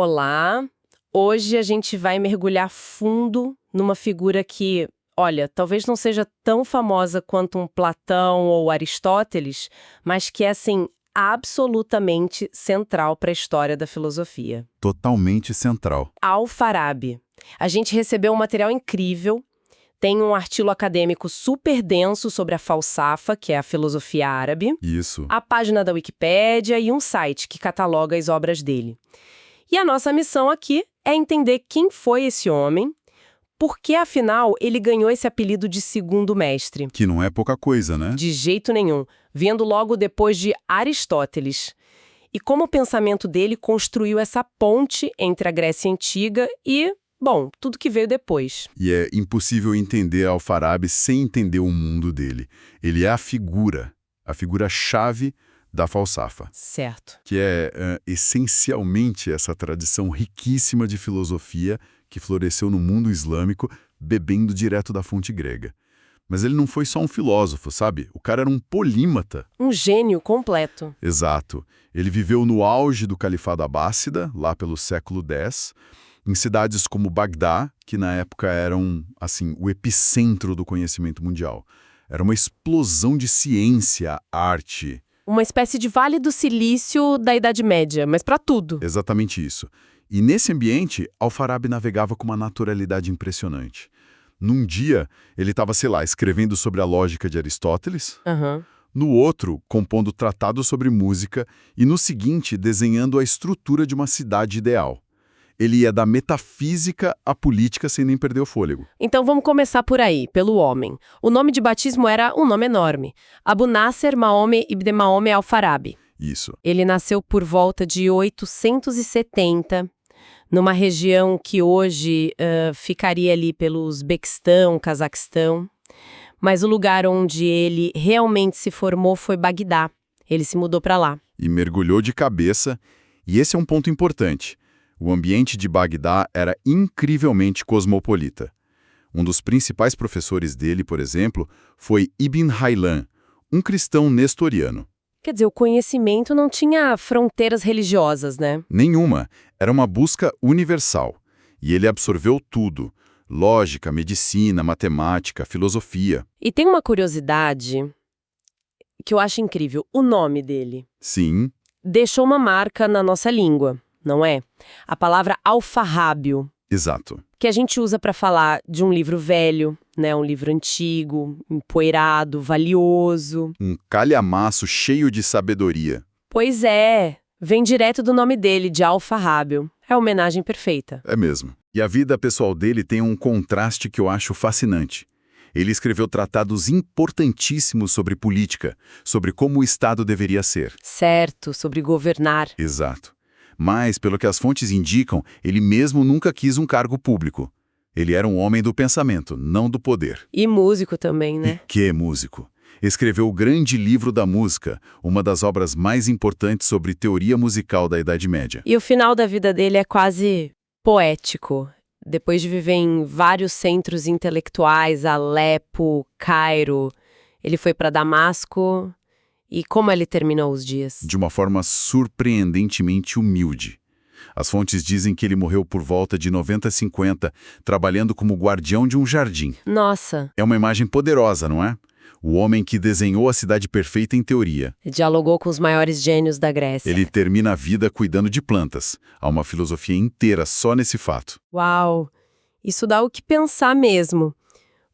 Olá! Hoje a gente vai mergulhar fundo numa figura que, olha, talvez não seja tão famosa quanto um Platão ou Aristóteles, mas que é, assim, absolutamente central para a história da filosofia. Totalmente central. Al-Farabi. A gente recebeu um material incrível, tem um artigo acadêmico super denso sobre a falsafa, que é a filosofia árabe, Isso. a página da Wikipédia e um site que cataloga as obras dele. E a nossa missão aqui é entender quem foi esse homem, por que, afinal, ele ganhou esse apelido de segundo mestre. Que não é pouca coisa, né? De jeito nenhum, vindo logo depois de Aristóteles. E como o pensamento dele construiu essa ponte entre a Grécia Antiga e, bom, tudo que veio depois. E é impossível entender Al-Farabi sem entender o mundo dele. Ele é a figura-chave da falsafa. Certo. Que é essencialmente essa tradição riquíssima de filosofia que floresceu no mundo islâmico, bebendo direto da fonte grega. Mas ele não foi só um filósofo, sabe? O cara era um polímata. Um gênio completo. Exato. Ele viveu no auge do Califado Abássida, lá pelo século X, em cidades como Bagdá, que na época eram, assim, o epicentro do conhecimento mundial. Era uma explosão de ciência, arte. Uma espécie de Vale do Silício da Idade Média, mas para tudo. Exatamente isso. E nesse ambiente, Al-Farabi navegava com uma naturalidade impressionante. Num dia, ele estava, sei lá, escrevendo sobre a lógica de Aristóteles. Aham. No outro, compondo tratados sobre música. E no seguinte, desenhando a estrutura de uma cidade ideal. Ele ia da metafísica à política sem nem perder o fôlego. Então vamos começar por aí, pelo homem. O nome de batismo era um nome enorme. Abu Nasser Mahomet Ibn Mahomet Al-Farabi. Isso. Ele nasceu por volta de 870, numa região que hoje ficaria ali pelo Uzbequistão, Cazaquistão. Mas o lugar onde ele realmente se formou foi Bagdá. Ele se mudou para lá. E mergulhou de cabeça. E esse é um ponto importante. O ambiente de Bagdá era incrivelmente cosmopolita. Um dos principais professores dele, por exemplo, foi Ibn Haylan, um cristão nestoriano. Quer dizer, o conhecimento não tinha fronteiras religiosas, né? Nenhuma. Era uma busca universal. E ele absorveu tudo. Lógica, medicina, matemática, filosofia. E tem uma curiosidade que eu acho incrível. O nome dele Sim, deixou uma marca na nossa língua, não é? A palavra alfarrábio, exato. que a gente usa para falar de um livro velho, né? Um livro antigo, empoeirado, valioso. Um calhamaço cheio de sabedoria. Pois é, vem direto do nome dele, de alfarrábio. É a homenagem perfeita. É mesmo. E a vida pessoal dele tem um contraste que eu acho fascinante. Ele escreveu tratados importantíssimos sobre política, sobre como o Estado deveria ser. Certo, sobre governar. Exato. Mas, pelo que as fontes indicam, ele mesmo nunca quis um cargo público. Ele era um homem do pensamento, não do poder. E músico também, né? Que músico! Escreveu o Grande Livro da Música, uma das obras mais importantes sobre teoria musical da Idade Média. E o final da vida dele é quase poético. Depois de viver em vários centros intelectuais, Alepo, Cairo, ele foi para Damasco. E como ele terminou os dias? De uma forma surpreendentemente humilde. As fontes dizem que ele morreu por volta de 90-50, trabalhando como guardião de um jardim. Nossa, É uma imagem poderosa, não é? O homem que desenhou a cidade perfeita em teoria. dialogou com os maiores gênios da Grécia. Ele termina a vida cuidando de plantas. Há uma filosofia inteira só nesse fato. Uau, isso dá o que pensar mesmo.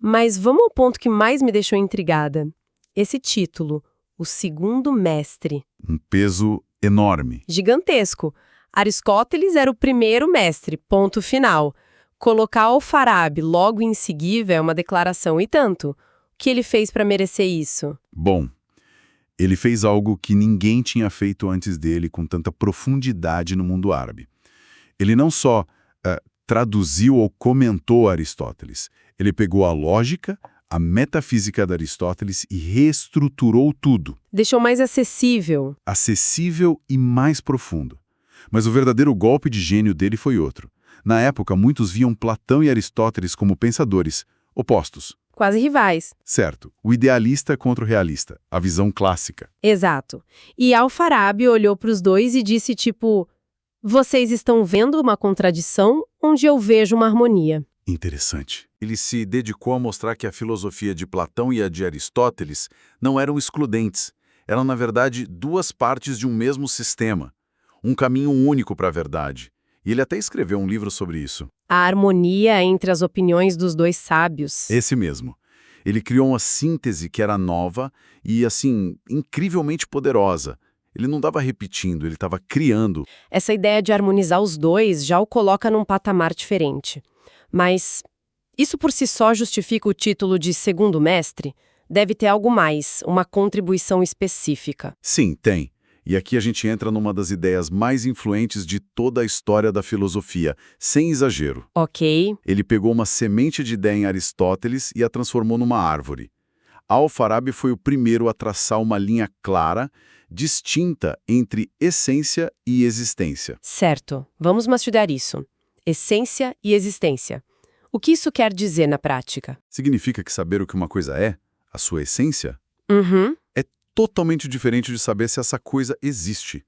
Mas vamos ao ponto que mais me deixou intrigada. Esse título, o segundo mestre. Um peso enorme. Gigantesco. Aristóteles era o primeiro mestre, ponto final. Colocar Al-Farabi logo em seguida é uma declaração e tanto. O que ele fez para merecer isso? Bom, ele fez algo que ninguém tinha feito antes dele com tanta profundidade no mundo árabe. Ele não só traduziu ou comentou Aristóteles, ele pegou a lógica, a metafísica de Aristóteles e reestruturou tudo. Deixou mais acessível. Acessível e mais profundo. Mas o verdadeiro golpe de gênio dele foi outro. Na época, muitos viam Platão e Aristóteles como pensadores, opostos. Quase rivais. Certo, o idealista contra o realista, a visão clássica. Exato. E Al-Farabi olhou para os dois e disse tipo, Vocês estão vendo uma contradição onde eu vejo uma harmonia. Interessante. Ele se dedicou a mostrar que a filosofia de Platão e a de Aristóteles não eram excludentes. Eram, na verdade, duas partes de um mesmo sistema. Um caminho único para a verdade. E ele até escreveu um livro sobre isso. A harmonia entre as opiniões dos dois sábios. Esse mesmo. Ele criou uma síntese que era nova e, assim, incrivelmente poderosa. Ele não estava repetindo, ele estava criando. Essa ideia de harmonizar os dois já o coloca num patamar diferente. Mas isso por si só justifica o título de segundo mestre? Deve ter algo mais, uma contribuição específica. Sim, tem. E aqui a gente entra numa das ideias mais influentes de toda a história da filosofia, sem exagero. Ok. Ele pegou uma semente de ideia em Aristóteles e a transformou numa árvore. Al-Farabi foi o primeiro a traçar uma linha clara, distinta entre essência e existência. Certo. Vamos mastigar isso. Essência e existência. O que isso quer dizer na prática? Significa que saber o que uma coisa é, a sua essência, Uhum. é totalmente diferente de saber se essa coisa existe.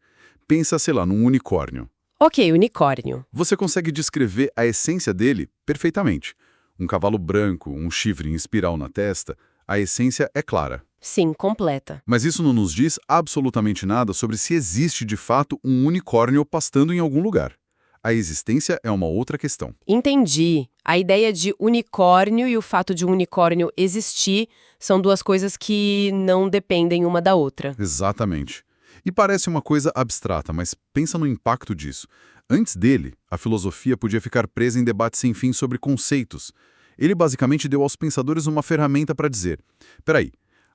Pensa, sei lá, num unicórnio. Ok, unicórnio. Você consegue descrever a essência dele perfeitamente. Um cavalo branco, um chifre em espiral na testa, a essência é clara. Sim, completa. Mas isso não nos diz absolutamente nada sobre se existe de fato um unicórnio pastando em algum lugar. A existência é uma outra questão. Entendi. A ideia de unicórnio e o fato de um unicórnio existir são duas coisas que não dependem uma da outra. Exatamente. E parece uma coisa abstrata, mas pensa no impacto disso. Antes dele, a filosofia podia ficar presa em debates sem fim sobre conceitos. Ele basicamente deu aos pensadores uma ferramenta para dizer: peraí,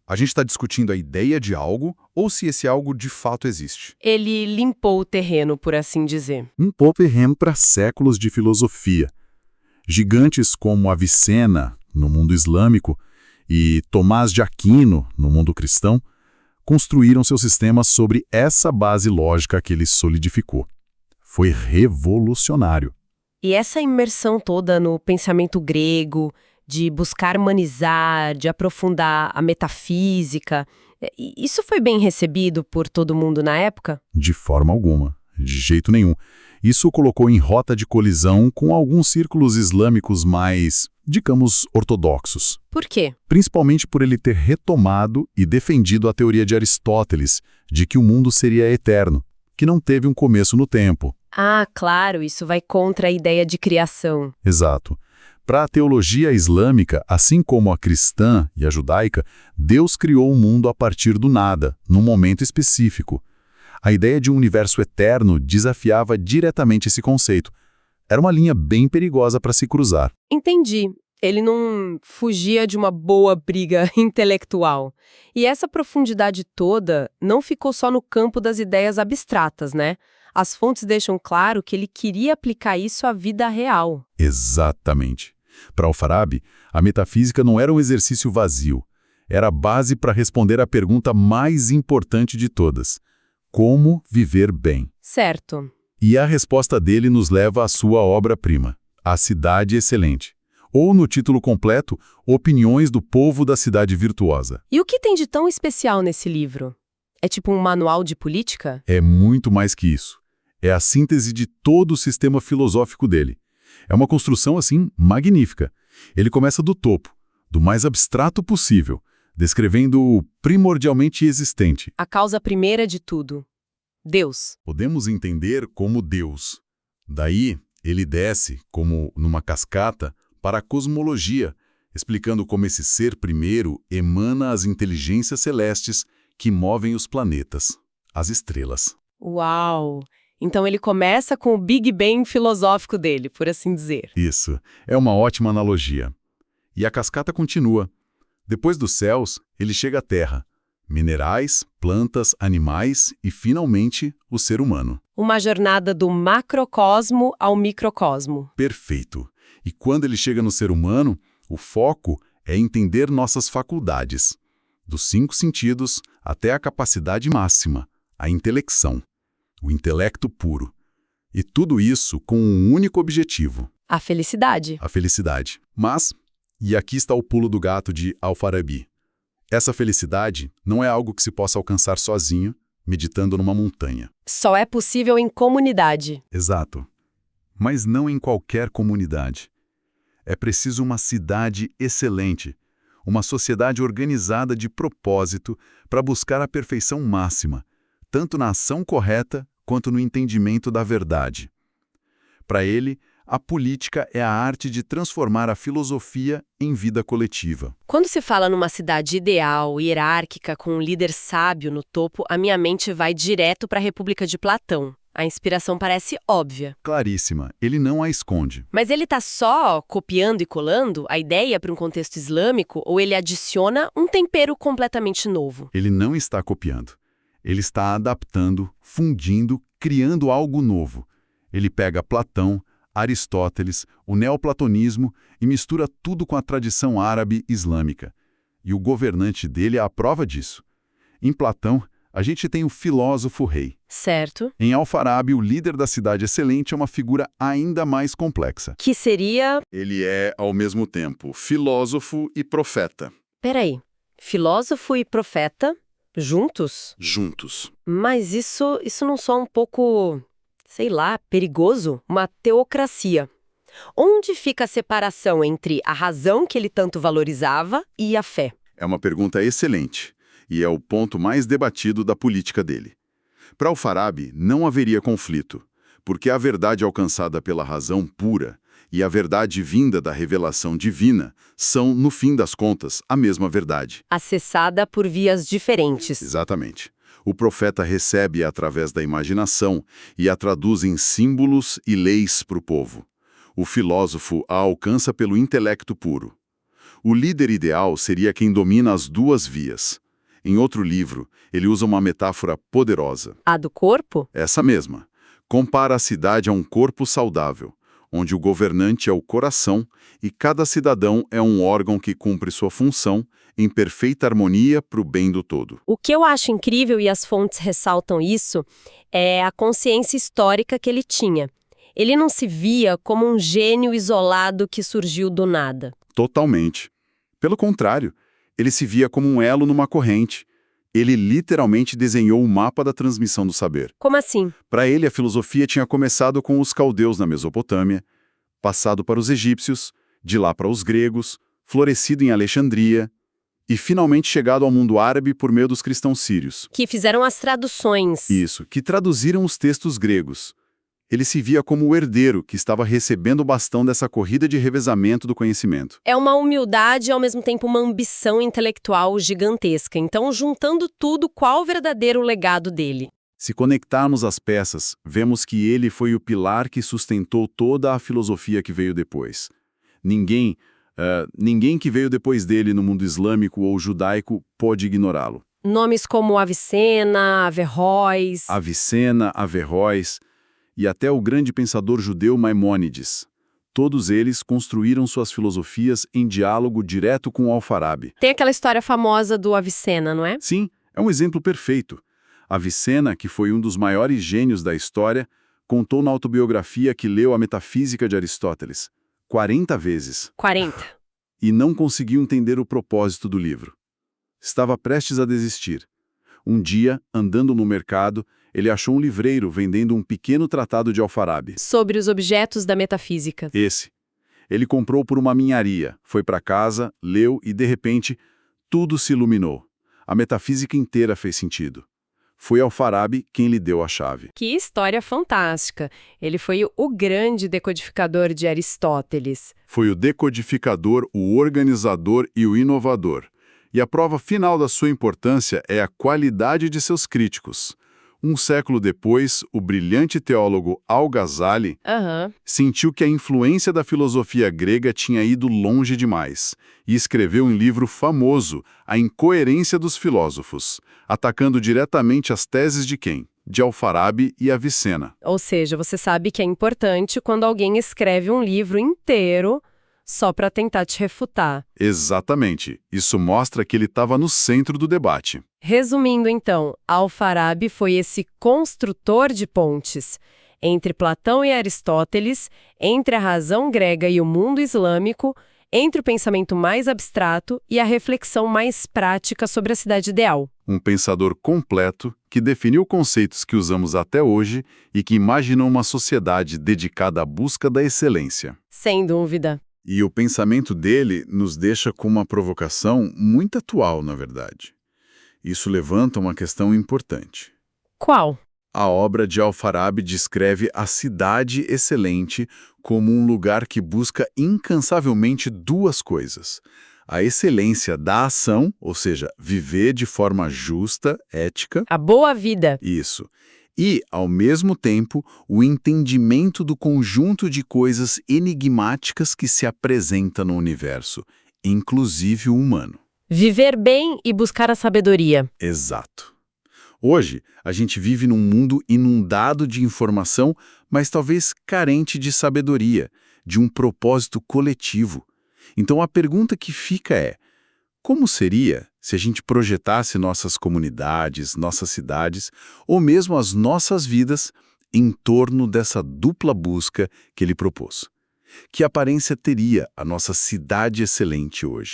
a gente está discutindo a ideia de algo ou se esse algo de fato existe? Ele limpou o terreno, por assim dizer. Limpou o terreno para séculos de filosofia. Gigantes como Avicena, no mundo islâmico, e Tomás de Aquino, no mundo cristão, construíram seus sistemas sobre essa base lógica que ele solidificou. Foi revolucionário. E essa imersão toda no pensamento grego, de buscar humanizar, de aprofundar a metafísica, isso foi bem recebido por todo mundo na época? De forma alguma, de jeito nenhum. Isso o colocou em rota de colisão com alguns círculos islâmicos mais, digamos, ortodoxos. Por quê? Principalmente por ele ter retomado e defendido a teoria de Aristóteles, de que o mundo seria eterno, que não teve um começo no tempo. Ah, claro, isso vai contra a ideia de criação. Exato. Para a teologia islâmica, assim como a cristã e a judaica, Deus criou o mundo a partir do nada, num momento específico. A ideia de um universo eterno desafiava diretamente esse conceito. Era uma linha bem perigosa para se cruzar. Entendi. Ele não fugia de uma boa briga intelectual. E essa profundidade toda não ficou só no campo das ideias abstratas, né? As fontes deixam claro que ele queria aplicar isso à vida real. Exatamente. Para Al-Farabi, a metafísica não era um exercício vazio. Era a base para responder à pergunta mais importante de todas: como viver bem? Certo. E a resposta dele nos leva à sua obra-prima, A Cidade Excelente. Ou, no título completo, Opiniões do Povo da Cidade Virtuosa. E o que tem de tão especial nesse livro? É tipo um manual de política? É muito mais que isso. É a síntese de todo o sistema filosófico dele. É uma construção, assim, magnífica. Ele começa do topo, do mais abstrato possível, descrevendo o primordialmente existente. A causa primeira de tudo. Deus. Podemos entender como Deus. Daí, ele desce, como numa cascata, para a cosmologia, explicando como esse ser primeiro emana as inteligências celestes que movem os planetas, as estrelas. Uau! Então ele começa com o Big Bang filosófico dele, por assim dizer. Isso, é uma ótima analogia. E a cascata continua. Depois dos céus, ele chega à Terra. Minerais, plantas, animais e, finalmente, o ser humano. Uma jornada do macrocosmo ao microcosmo. Perfeito. E quando ele chega no ser humano, o foco é entender nossas faculdades. Dos 5 sentidos até a capacidade máxima, a intelecção. O intelecto puro. E tudo isso com um único objetivo. A felicidade. A felicidade. Mas, e aqui está o pulo do gato de Al-Farabi, essa felicidade não é algo que se possa alcançar sozinho, meditando numa montanha. Só é possível em comunidade. Exato. Mas não em qualquer comunidade. É preciso uma cidade excelente, uma sociedade organizada de propósito para buscar a perfeição máxima, tanto na ação correta quanto no entendimento da verdade. Para ele, a política é a arte de transformar a filosofia em vida coletiva. Quando se fala numa cidade ideal, hierárquica, com um líder sábio no topo, a minha mente vai direto para a República de Platão. A inspiração parece óbvia. Claríssima, ele não a esconde. Mas ele está só copiando e colando a ideia para um contexto islâmico ou ele adiciona um tempero completamente novo? Ele não está copiando. Ele está adaptando, fundindo, criando algo novo. Ele pega Platão, Aristóteles, o neoplatonismo e mistura tudo com a tradição árabe islâmica. E o governante dele é a prova disso. Em Platão, a gente tem o filósofo rei. Certo. Em Alfarabi, o líder da cidade excelente é uma figura ainda mais complexa. Que seria... Ele é, ao mesmo tempo, filósofo e profeta. Peraí, filósofo e profeta juntos? Juntos. Mas isso não soa um pouco, sei lá, perigoso? Uma teocracia. Onde fica a separação entre a razão que ele tanto valorizava e a fé? É uma pergunta excelente, e é o ponto mais debatido da política dele. Para Alfarabi, não haveria conflito, porque a verdade alcançada pela razão pura e a verdade vinda da revelação divina são, no fim das contas, a mesma verdade. Acessada por vias diferentes. Exatamente. O profeta recebe através da imaginação e a traduz em símbolos e leis para o povo. O filósofo a alcança pelo intelecto puro. O líder ideal seria quem domina as duas vias. Em outro livro, ele usa uma metáfora poderosa. A do corpo? Essa mesma. Compara a cidade a um corpo saudável, onde o governante é o coração e cada cidadão é um órgão que cumpre sua função em perfeita harmonia para o bem do todo. O que eu acho incrível, e as fontes ressaltam isso, é a consciência histórica que ele tinha. Ele não se via como um gênio isolado que surgiu do nada. Totalmente. Pelo contrário, ele se via como um elo numa corrente. Ele literalmente desenhou o mapa da transmissão do saber. Como assim? Para ele, a filosofia tinha começado com os caldeus na Mesopotâmia, passado para os egípcios, de lá para os gregos, florescido em Alexandria e finalmente chegado ao mundo árabe por meio dos cristãos sírios. Que fizeram as traduções. Isso, que traduziram os textos gregos. Ele se via como o herdeiro que estava recebendo o bastão dessa corrida de revezamento do conhecimento. É uma humildade e, ao mesmo tempo, uma ambição intelectual gigantesca. Então, juntando tudo, qual o verdadeiro legado dele? Se conectarmos as peças, vemos que ele foi o pilar que sustentou toda a filosofia que veio depois. Ninguém que veio depois dele no mundo islâmico ou judaico pode ignorá-lo. Nomes como Avicena, Averroes... Avicena, Averroes e até o grande pensador judeu Maimônides. Todos eles construíram suas filosofias em diálogo direto com o Alfarabi. Tem aquela história famosa do Avicena, não é? Sim, é um exemplo perfeito. Avicena, que foi um dos maiores gênios da história, contou na autobiografia que leu a Metafísica de Aristóteles 40 vezes. 40. E não conseguiu entender o propósito do livro. Estava prestes a desistir. Um dia, andando no mercado, ele achou um livreiro vendendo um pequeno tratado de Alfarabi. Sobre os objetos da metafísica. Esse. Ele comprou por uma ninharia, foi para casa, leu e, de repente, tudo se iluminou. A metafísica inteira fez sentido. Foi Alfarabi quem lhe deu a chave. Que história fantástica! Ele foi o grande decodificador de Aristóteles. Foi o decodificador, o organizador e o inovador. E a prova final da sua importância é a qualidade de seus críticos. Um século depois, o brilhante teólogo Al-Ghazali sentiu que a influência da filosofia grega tinha ido longe demais e escreveu um livro famoso, A Incoerência dos Filósofos, atacando diretamente as teses de quem? De Alfarabi e Avicena. Ou seja, você sabe que é importante quando alguém escreve um livro inteiro só para tentar te refutar. Exatamente. Isso mostra que ele estava no centro do debate. Resumindo, então, Alfarabi foi esse construtor de pontes entre Platão e Aristóteles, entre a razão grega e o mundo islâmico, entre o pensamento mais abstrato e a reflexão mais prática sobre a cidade ideal. Um pensador completo que definiu conceitos que usamos até hoje e que imaginou uma sociedade dedicada à busca da excelência. Sem dúvida. E o pensamento dele nos deixa com uma provocação muito atual, na verdade. Isso levanta uma questão importante. Qual? A obra de Al-Farabi descreve a cidade excelente como um lugar que busca incansavelmente duas coisas: a excelência da ação, ou seja, viver de forma justa, ética. A boa vida. Isso. E, ao mesmo tempo, o entendimento do conjunto de coisas enigmáticas que se apresenta no universo, inclusive o humano. Viver bem e buscar a sabedoria. Exato. Hoje, a gente vive num mundo inundado de informação, mas talvez carente de sabedoria, de um propósito coletivo. Então a pergunta que fica é: como seria se a gente projetasse nossas comunidades, nossas cidades, ou mesmo as nossas vidas em torno dessa dupla busca que ele propôs? Que aparência teria a nossa cidade excelente hoje?